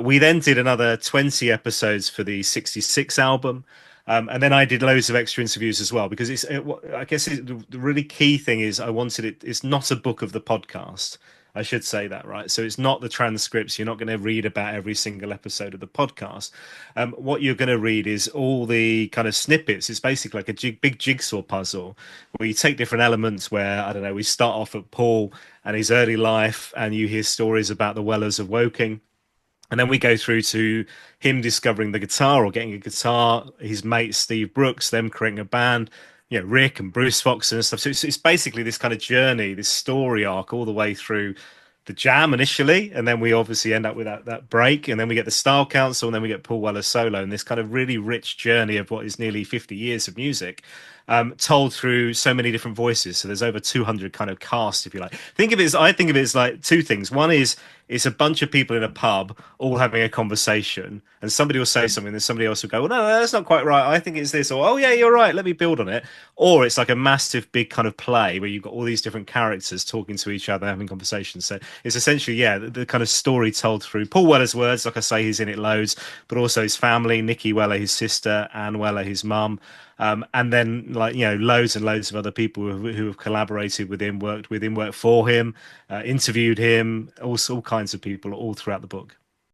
We then did another 20 episodes for the 66 album. And then I did loads of extra interviews as well because I guess the really key thing is I wanted it. It's not a book of the podcast. I should say that, right? So it's not the transcripts. You're not going to read about every single episode of the podcast. What you're going to read is all the kind of snippets. It's basically like a big jigsaw puzzle where you take different elements where, I don't know, we start off at Paul and his early life and you hear stories about the Wellers of Woking. And then we go through to him discovering the guitar or getting a guitar, his mate Steve Brooks, them creating a band, Rick and Bruce Fox and stuff. So it's basically this kind of journey, this story arc all the way through the Jam initially, and then we obviously end up with that break, and then we get the Style Council, and then we get Paul Weller solo, and this kind of really rich journey of what is nearly 50 years of music, told through so many different voices. So there's over 200 kind of cast, if you like. I think of it as like two things. One is it's a bunch of people in a pub all having a conversation, and somebody will say something, and somebody else will go, "Well, no, that's not quite right. I think it's this," or "Oh, yeah, you're right. Let me build on it." Or it's like a massive, big kind of play where you've got all these different characters talking to each other, having conversations. So it's essentially, yeah, the kind of story told through Paul Weller's words. Like I say, he's in it loads, but also his family, Nikki Weller, his sister, Anne Weller, his mum. And then, like, loads and loads of other people who have collaborated with him, worked with him, worked for him, interviewed him, all kinds of people all throughout the book.